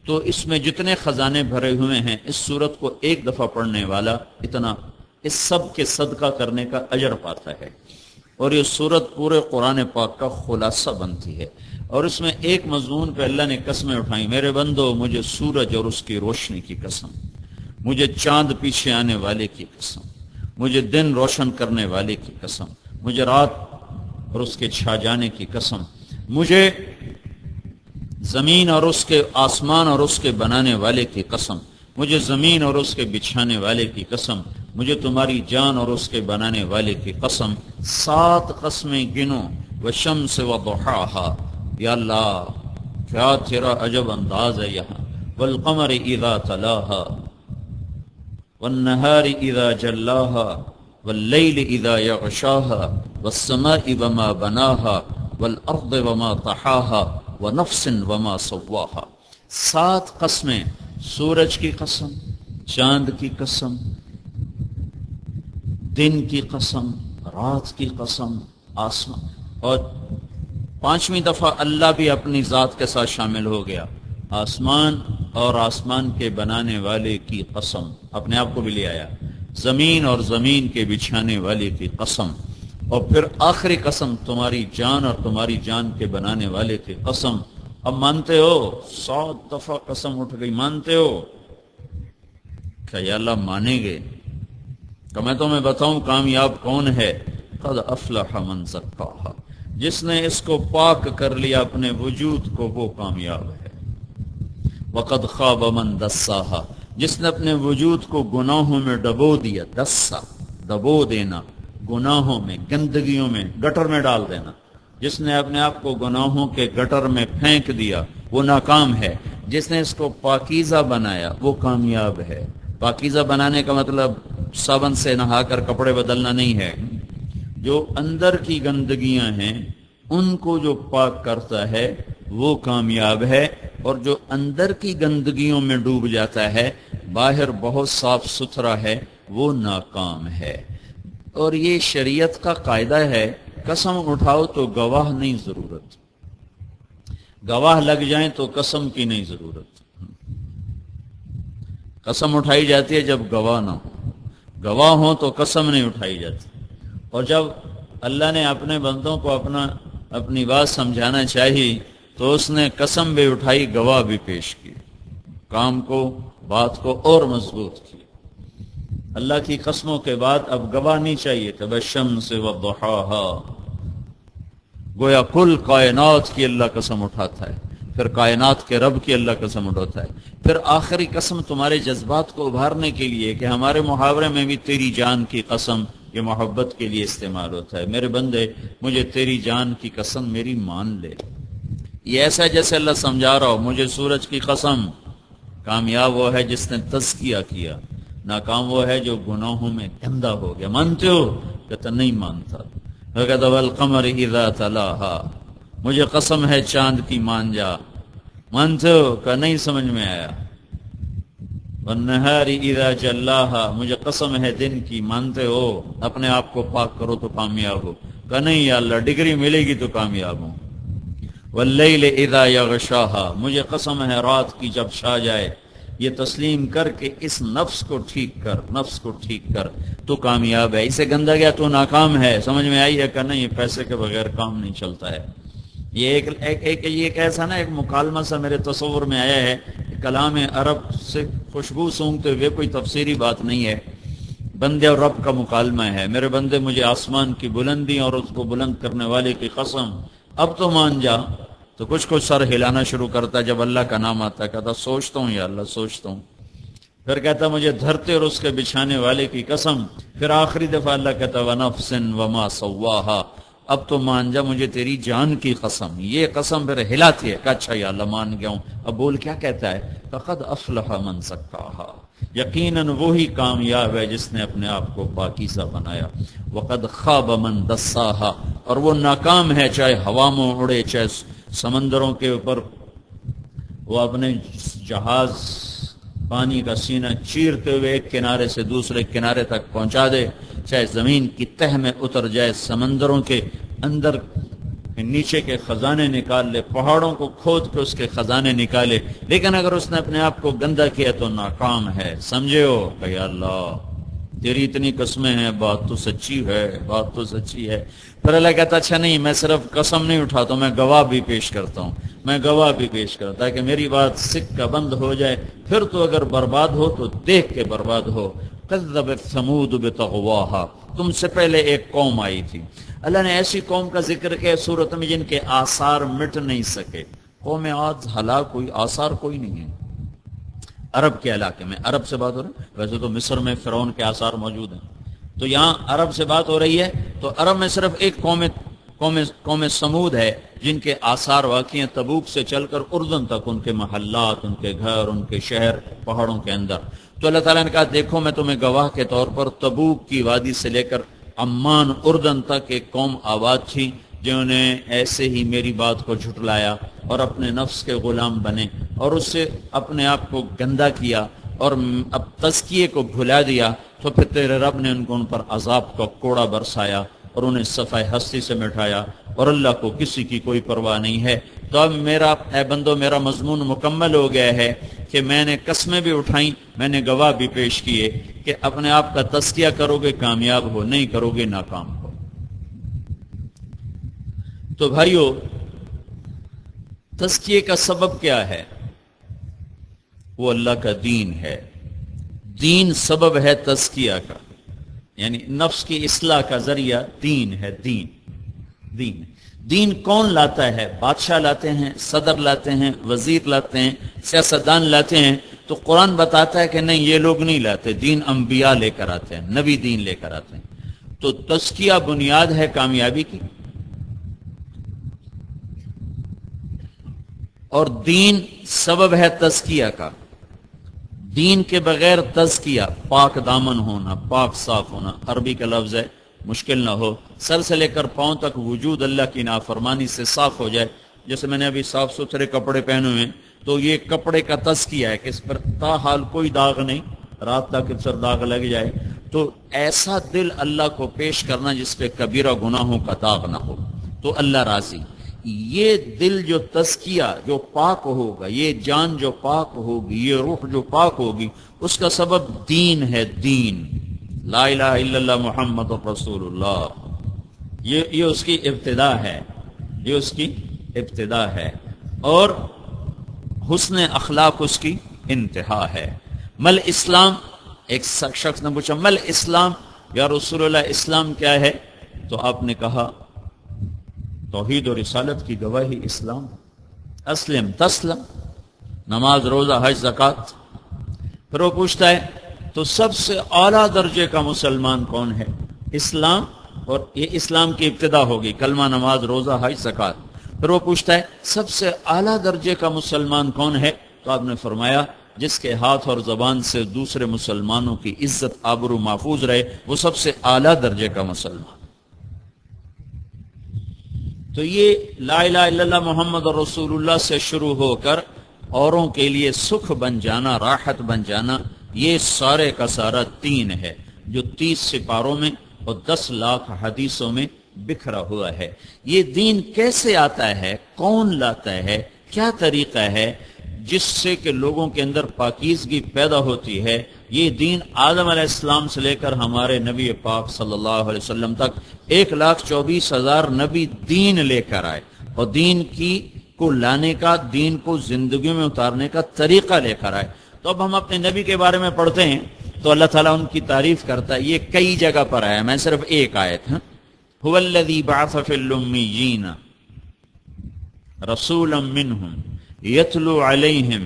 تو اس میں جتنے خزانے بھرے ہوئے ہیں اس سورت کو ایک دفعہ پڑھنے والا اتنا اس سب کے صدقہ کرنے کا اجر پاتا ہے. اور یہ سورت پورے قرآن پاک کا خلاصہ بنتی ہے. اور اس میں ایک مضمون پہ اللہ نے قسمیں اٹھائیں. میرے بندو مجھے سورج اور اس کی روشنی کی قسم، مجھے چاند پیچھے آنے والے کی قسم، مجھے دن روشن کرنے والے کی قسم، مجھے رات اور اس کے چھا جانے کی قسم، مجھے زمین اور اس کے آسمان اور اس کے بنانے والے کی قسم، مجھے زمین اور اس کے بچھانے والے کی قسم، مجھے تمہاری جان اور اس کے بنانے والے کی قسم. 7 قسمیں گنو. والشمس وضحاها. یا اللہ کیا تیرا عجب انداز ہے یہاں. والقمر اذا تلاها والنهار اذا جلاها واللیل اذا یغشاها والسماء وما بناها والارض وما طحاها ونفس وما سواها. 7 قسمیں. سورج کی قسم، چاند کی قسم، دن کی قسم، رات کی قسم، آسمان. اور 5ویں دفعہ اللہ بھی اپنی ذات کے ساتھ شامل ہو گیا. آسمان اور آسمان کے بنانے والے کی قسم، اپنے آپ کو بھی لے آیا. زمین اور زمین کے بچھانے والے کی قسم. اور پھر آخری قسم تمہاری جان اور تمہاری جان کے بنانے والے کی قسم. اب مانتے ہو 7 دفعہ قسم اٹھ گئی. مانتے ہو کیا یا اللہ مانیں گے؟ کہ میں تمہیں بتاؤں کامیاب کون ہے؟ قد افلح من زکاہا. جس نے اس کو پاک کر لیا اپنے وجود کو وہ کامیاب ہے. وقد خاب من دساہا. جس نے اپنے وجود کو گناہوں میں ڈبو دیا. دسا دبو دینا، گناہوں میں، گندگیوں میں، گٹر میں ڈال دینا. جس نے اپنے آپ کو گناہوں کے گٹر میں پھینک دیا وہ ناکام ہے. جس نے اس کو پاکیزہ بنایا وہ کامیاب ہے. پاکیزہ بنانے کا مطلب صابن سے نہا کر کپڑے بدلنا نہیں ہے. جو اندر کی گندگیاں ہیں ان کو جو پاک کرتا ہے وہ کامیاب ہے. اور جو اندر کی گندگیوں میں ڈوب جاتا ہے، باہر بہت صاف ستھرا ہے، وہ ناکام ہے. اور یہ شریعت کا قاعدہ ہے، قسم اٹھاؤ تو گواہ نہیں ضرورت. گواہ لگ جائیں تو قسم کی نہیں ضرورت. قسم اٹھائی جاتی ہے جب گواہ نہ ہو. گواہ ہو تو قسم نہیں اٹھائی جاتی. اور جب اللہ نے اپنے بندوں کو اپنی بات سمجھانا چاہی تو اس نے قسم بھی اٹھائی، گواہ بھی پیش کی، کام کو، بات کو اور مضبوط کی. اللہ کی قسموں کے بعد اب گواہ نہیں چاہیے. والشمس وضحاها. گویا کل کائنات کی اللہ قسم اٹھاتا ہے، پھر کائنات کے رب کی اللہ قسم اٹھاتا ہے. پھر آخری قسم تمہارے جذبات کو ابھارنے کے لیے کہ ہمارے محاورے میں بھی تیری جان کی قسم یہ محبت کے لیے استعمال ہوتا ہے. میرے بندے مجھے تیری جان کی قسم میری مان لے. یہ ایسا جیسے اللہ سمجھا رہا ہو. مجھے سورج کی قسم. کامیاب وہ ہے جس نے تزکیہ کیا، ناکام وہ ہے جو گناہوں میں گندا ہو گیا. مانتے ہو؟ کہتا نہیں مانتا. کہتا والقمر اذا تلاہا. مجھے قسم ہے چاند کی، مان جا. مانتے ہو؟ کہ نہیں سمجھ میں آیا. والنہار اذا جلاہا. مجھے قسم ہے دن کی. مانتے ہو؟ اپنے آپ کو پاک کرو تو کامیاب ہو. کہ نہیں یا اللہ ڈگری ملے گی تو کامیاب ہوں. واللیل اذا یغشاہا. مجھے قسم ہے رات کی جب چھا جائے. یہ تسلیم کر کے اس نفس کو ٹھیک کر، نفس کو ٹھیک کر تو کامیاب ہے. اسے گندا گیا تو ناکام ہے. سمجھ میں آئی ہے کہ نہیں؟ پیسے کے بغیر کام نہیں چلتا ہے. یہ ایک ایسا نا ایک مکالمہ سا میرے تصور میں آیا ہے. کلام عرب سے خوشبو سونگتے ہوئے کوئی تفسیری بات نہیں ہے، بندے اور رب کا مکالمہ ہے. میرے بندے مجھے آسمان کی بلندی اور اس کو بلند کرنے والے کی قسم اب تو مان جا. تو کچھ سر ہلانا شروع کرتا جب اللہ کا نام آتا. کہتا سوچتا ہوں یا اللہ سوچتا ہوں. پھر کہتا مجھے دھرتے اور اس کے بچھانے والے کی قسم. پھر آخری دفعہ اللہ کہتا وَنَفْسٍ وَمَا سَوَّاهَا. اب تو مان جا مجھے تیری جان کی قسم. یہ قسم پھر ہلاتی ہے کہ اچھا یا اللہ مان گیا ہوں. اب بول کیا کہتا ہے؟ فَقَدْ أَفْلَحَ مَنْ زَكَّاهَا. یقیناً وہی کامیاب ہے جس نے اپنے آپ کو پاکیزہ بنایا. وَقَدْ خَابَ مَنْ دَسَّاهَا. اور وہ ناکام ہے چاہے ہوا میں اڑے، چاہے سمندروں کے اوپر وہ اپنے جہاز پانی کا سینہ چیرتے ہوئے ایک کنارے سے دوسرے کنارے تک پہنچا دے، چاہے زمین کی تہ میں اتر جائے، سمندروں کے اندر نیچے کے خزانے نکال لے، پہاڑوں کو کھود کے اس کے خزانے نکالے، لیکن اگر اس نے اپنے آپ کو گندا کیا تو ناکام ہے. سمجھے ہو کہ یا اللہ تیری اتنی قسمیں ہیں، بات تو سچی ہے، بات تو سچی ہے. پھر اللہ کہتا اچھا نہیں، میں صرف قسم نہیں اٹھاتا ہوں، میں گواہ بھی پیش کرتا ہوں، میں گواہ بھی پیش کرتا ہے کہ میری بات سکہ بند ہو جائے. پھر تو اگر برباد ہو تو دیکھ کے برباد ہو. کذبت ثمود بطغواہا، تم سے پہلے ایک قوم آئی تھی. اللہ نے ایسی قوم کا ذکر کیا سورت میں جن کے آثار مٹ نہیں سکے. قوم عاد ہلاک ہوئی، آثار کوئی نہیں ہے. عرب کے علاقے میں، عرب سے بات ہو رہی ہے، ویسے تو مصر میں فرعون کے آثار موجود ہیں، تو یہاں عرب سے بات ہو رہی ہے. تو عرب میں صرف ایک قوم سمود ہے جن کے آثار واقع ہیں تبوک سے چل کر اردن تک، ان کے محلات، ان کے گھر، ان کے شہر پہاڑوں کے اندر. تو اللہ تعالیٰ نے کہا دیکھو میں تمہیں گواہ کے طور پر تبوک کی وادی سے لے کر عمان اردن تک ایک قوم آباد تھی جنہوں نے ایسے ہی میری بات کو جھٹلایا اور اپنے نفس کے غلام بنے اور اس سے اپنے آپ کو گندا کیا اور اب تزکیے کو بھلا دیا. تو پھر تیرے رب نے ان پر عذاب کا کوڑا برسایا اور انہیں صفحہ ہستی سے مٹایا، اور اللہ کو کسی کی کوئی پرواہ نہیں ہے. تو اب میرا اے بندو میرا مضمون مکمل ہو گیا ہے کہ میں نے قسمیں بھی اٹھائیں، میں نے گواہ بھی پیش کیے کہ اپنے آپ کا تزکیہ کرو گے کامیاب ہو، نہیں کرو گے ناکام ہو. تو بھائیو تزکیے کا سبب کیا ہے؟ وہ اللہ کا دین ہے. دین سبب ہے تزکیہ کا، یعنی نفس کی اصلاح کا ذریعہ دین ہے. دین کون لاتا ہے؟ بادشاہ لاتے ہیں، صدر لاتے ہیں، وزیر لاتے ہیں، سیاستدان لاتے ہیں. تو قرآن بتاتا ہے کہ نہیں یہ لوگ نہیں لاتے، دین انبیاء لے کر آتے ہیں، نبی دین لے کر آتے ہیں. تو تزکیہ بنیاد ہے کامیابی کی، اور دین سبب ہے تزکیہ کا. دین کے بغیر تزکیہ، پاک دامن ہونا، پاک صاف ہونا، عربی کا لفظ ہے، مشکل نہ ہو، سر سے لے کر پاؤں تک وجود اللہ کی نافرمانی سے صاف ہو جائے. جیسے میں نے ابھی صاف ستھرے کپڑے پہنے ہوئے ہیں تو یہ کپڑے کا تزکیہ ہے کہ اس پر تاحال کوئی داغ نہیں، رات تک اس پر داغ لگ جائے. تو ایسا دل اللہ کو پیش کرنا جس پہ کبیرہ گناہوں کا داغ نہ ہو تو اللہ راضی. یہ دل جو تزکیہ جو پاک ہوگا، یہ جان جو پاک ہوگی، یہ روح جو پاک ہوگی، اس کا سبب دین ہے. دین لا الہ الا اللہ محمد رسول اللہ، یہ اس کی ابتدا ہے، یہ اس کی ابتدا ہے. اور حسن اخلاق اس کی انتہا ہے. مل اسلام، ایک شخص نے پوچھا مل اسلام یا رسول اللہ، اسلام کیا ہے؟ تو آپ نے کہا توحید و رسالت کی گواہی اسلام. اسلم تسلم، نماز روزہ حج زکوٰۃ. پھر وہ پوچھتا ہے تو سب سے اعلیٰ درجے کا مسلمان کون ہے؟ اسلام، اور یہ اسلام کی ابتدا ہوگی، کلمہ نماز روزہ حج زکوٰۃ. پھر وہ پوچھتا ہے سب سے اعلیٰ درجے کا مسلمان کون ہے؟ تو آپ نے فرمایا جس کے ہاتھ اور زبان سے دوسرے مسلمانوں کی عزت آبرو محفوظ رہے، وہ سب سے اعلیٰ درجے کا مسلمان. تو یہ لا الہ الا اللہ محمد رسول اللہ سے شروع ہو کر اوروں کے لیے سکھ بن جانا، راحت بن جانا، یہ سارے کا سارا دین ہے جو 30 سپاروں میں اور 10 لاکھ حدیثوں میں بکھرا ہوا ہے. یہ دین کیسے آتا ہے؟ کون لاتا ہے؟ کیا طریقہ ہے جس سے کہ لوگوں کے اندر پاکیزگی پیدا ہوتی ہے؟ یہ دین آدم علیہ السلام سے لے کر ہمارے نبی پاک صلی اللہ علیہ وسلم تک 1,24,000 نبی دین لے کر آئے، اور دین کو لانے کا، دین کو زندگی میں اتارنے کا طریقہ لے کر آئے. تو اب ہم اپنے نبی کے بارے میں پڑھتے ہیں تو اللہ تعالیٰ ان کی تعریف کرتا ہے. یہ کئی جگہ پر آیا، میں صرف ایک آیت ہوں. هو الذی بعث فی الامیین رسولا منہم یتلو علیہم